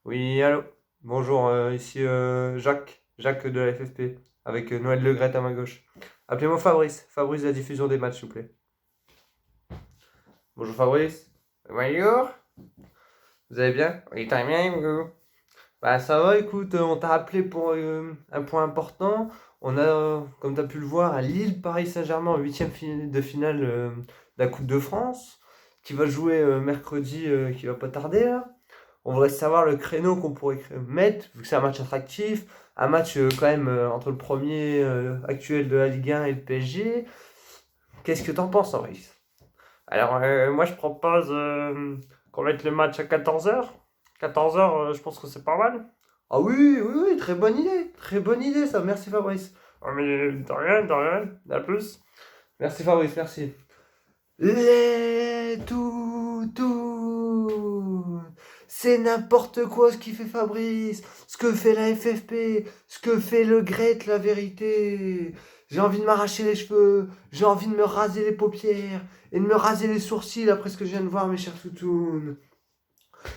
Oui, allô. Bonjour, ici Jacques de la FFP, avec Noël Le Graët à ma gauche. Appelez-moi Fabrice, Fabrice de la diffusion des matchs, s'il vous plaît. Bonjour Fabrice. Bonjour. Vous allez bien? Oui, très bien, vous. Bah ça va, écoute, on t'a appelé pour un point important. On a, comme tu as pu le voir, à Lille, Paris Saint-Germain en huitième de finale de la Coupe de France, qui va jouer mercredi, qui va pas tarder là. On voudrait savoir le créneau qu'on pourrait mettre, vu que c'est un match attractif, un match quand même entre le premier actuel de la Ligue 1 et le PSG. Qu'est-ce que t'en penses, Henri? Alors, moi, je propose qu'on mette le match à 14h. 14h, je pense que c'est pas mal. Ah oui, oui, oui, très bonne idée ça, merci Fabrice. Oh, mais de rien, à plus. Merci Fabrice, merci. Les tout. C'est n'importe quoi ce qu'il fait Fabrice, ce que fait la FFP, ce que fait le Gret, la vérité. J'ai envie de m'arracher les cheveux, j'ai envie de me raser les paupières et de me raser les sourcils après ce que je viens de voir, mes chers toutounes.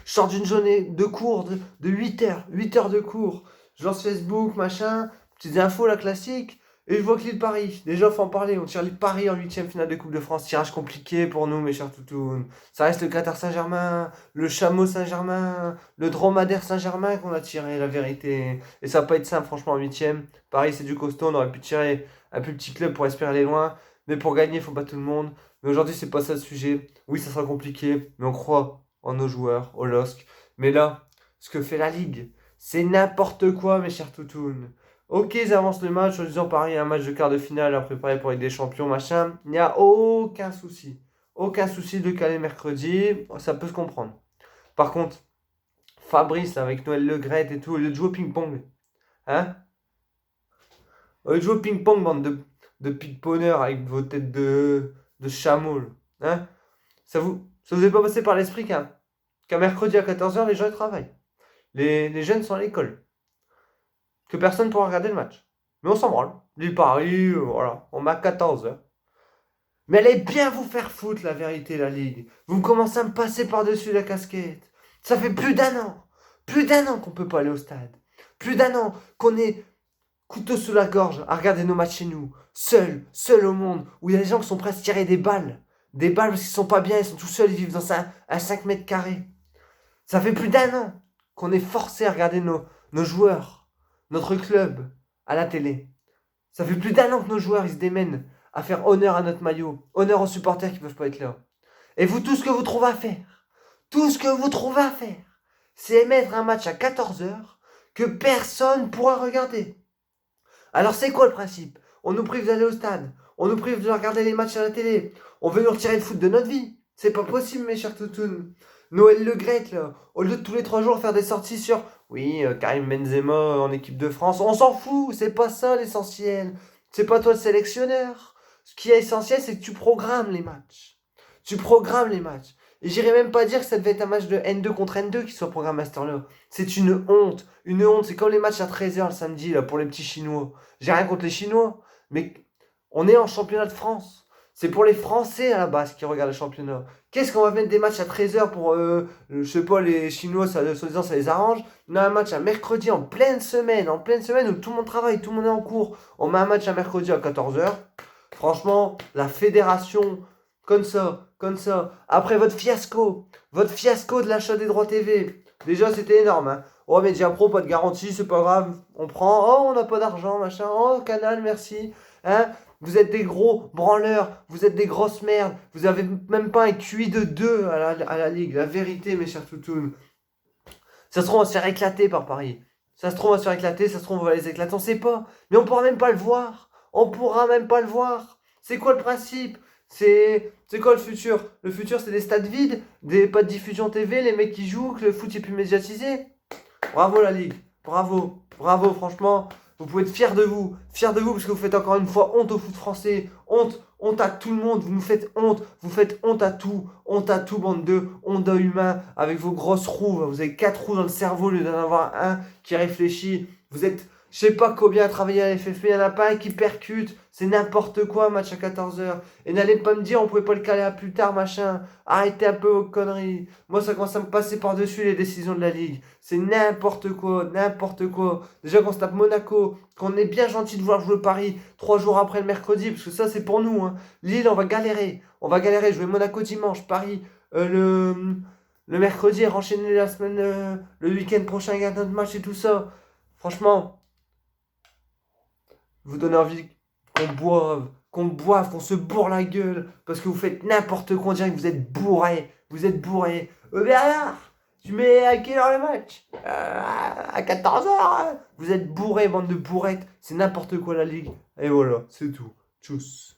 Je sors d'une journée de cours de 8 heures de cours. Je lance Facebook, machin, petites infos, la classique. Et je vois que l'île Paris. Déjà, faut en parler. On tire l'île Paris en huitième finale de Coupe de France. Tirage compliqué pour nous, mes chers toutounes. Ça reste le Qatar Saint-Germain, le Chameau Saint-Germain, le Dromadaire Saint-Germain qu'on a tiré, la vérité. Et ça va pas être simple, franchement, en huitième. Paris, c'est du costaud. On aurait pu tirer un plus petit club pour espérer aller loin. Mais pour gagner, il faut pas tout le monde. Mais aujourd'hui, c'est pas ça le sujet. Oui, ça sera compliqué, mais on croit en nos joueurs, au LOSC. Mais là, ce que fait la Ligue, c'est n'importe quoi, mes chers toutounes. Ok, ils avancent le match en disant pareil, un match de quart de finale à préparer pour Ligue des Champions, machin. Il n'y a aucun souci. Aucun souci de caler mercredi, ça peut se comprendre. Par contre, Fabrice, là, avec Noël Le Graët et tout, au lieu de jouer au ping-pong, hein? Au lieu de jouer au ping-pong, bande de ping-pongers avec vos têtes de chameau, là, hein? Ça vous est pas passé par l'esprit qu'un mercredi à 14h, les gens ils travaillent. Les jeunes sont à l'école. Que personne ne pourra regarder le match. Mais on s'en branle. Du Paris, voilà. On met à 14h. Mais allez bien vous faire foutre, la vérité, la Ligue. Vous commencez à me passer par-dessus la casquette. Ça fait plus d'un an. Plus d'un an qu'on peut pas aller au stade. Plus d'un an qu'on est couteau sous la gorge à regarder nos matchs chez nous. Seul au monde. Où il y a des gens qui sont prêts à se tirer des balles. Des balles parce qu'ils sont pas bien, ils sont tout seuls, ils vivent dans un 5 mètres carrés. Ça fait plus d'un an qu'on est forcé à regarder nos joueurs, notre club, à la télé. Ça fait plus d'un an que nos joueurs ils se démènent à faire honneur à notre maillot, honneur aux supporters qui peuvent pas être là. Et vous, tout ce que vous trouvez à faire, tout ce que vous trouvez à faire, c'est mettre un match à 14h que personne pourra regarder. Alors c'est quoi le principe? On nous prive d'aller au stade, on nous prive de regarder les matchs à la télé, on veut nous retirer le foot de notre vie. C'est pas possible, mes chers toutounes. Noël Le Graët, là, au lieu de tous les 3 jours faire des sorties sur oui, Karim Benzema en équipe de France, on s'en fout, c'est pas ça l'essentiel. C'est pas toi le sélectionneur. Ce qui est essentiel, c'est que tu programmes les matchs. Tu programmes les matchs. Et j'irais même pas dire que ça devait être un match de N2 contre N2 qui soit programmé à cette heure-là. C'est une honte. Une honte. C'est comme les matchs à 13h le samedi là, pour les petits Chinois. J'ai rien contre les Chinois. Mais on est en championnat de France. C'est pour les Français à la base qui regardent le championnat. Qu'est-ce qu'on va mettre des matchs à 13h pour, je sais pas, les Chinois, ça, soi-disant, ça les arrange. On a un match à mercredi en pleine semaine où tout le monde travaille, tout le monde est en cours. On met un match à mercredi à 14h. Franchement, la fédération, comme ça. Après votre fiasco de l'achat des droits TV. Déjà, c'était énorme. Hein. Oh, Media Pro, pas de garantie, c'est pas grave. On prend. Oh, on n'a pas d'argent, machin. Oh, Canal, merci. Hein. Vous êtes des gros branleurs, vous êtes des grosses merdes, vous avez même pas un QI de 2 à la Ligue. La vérité, mes chers toutounes. Ça se trouve, on va se faire éclater par Paris. Ça se trouve, on va se faire éclater, ça se trouve, on va les éclater, on sait pas. Mais on pourra même pas le voir. On pourra même pas le voir. C'est quoi le principe? C'est quoi le futur? Le futur, c'est des stades vides, pas de diffusion TV, les mecs qui jouent, que le foot est plus médiatisé. Bravo la Ligue. Bravo, franchement. Vous pouvez être fiers de vous parce que vous faites encore une fois honte au foot français, honte à tout le monde, vous nous faites honte, vous faites honte à tout, bande de honte humain, avec vos grosses roues, vous avez 4 roues dans le cerveau au lieu d'en avoir un qui réfléchit, vous êtes Je sais pas combien a travaillé à la FFP, il y en a pas un qui percute. C'est n'importe quoi, un match à 14h. Et n'allez pas me dire, on pouvait pas le caler à plus tard, machin. Arrêtez un peu vos conneries. Moi, ça commence à me passer par-dessus les décisions de la Ligue. C'est n'importe quoi, n'importe quoi. Déjà qu'on se tape Monaco, qu'on est bien gentil de vouloir jouer Paris 3 jours après le mercredi, parce que ça, c'est pour nous, hein. Lille, on va galérer. On va galérer. Jouer Monaco dimanche, Paris le mercredi et enchaîner la semaine, le week-end prochain avec un autre match et tout ça. Franchement. Vous donnez envie qu'on boive, qu'on se bourre la gueule, parce que vous faites n'importe quoi, on dirait que vous êtes bourré, vous êtes bourré. Bernard, tu mets à quelle heure le match À 14h. Vous êtes bourré, bande de bourrettes, c'est n'importe quoi la ligue. Et voilà, c'est tout. Tchuss.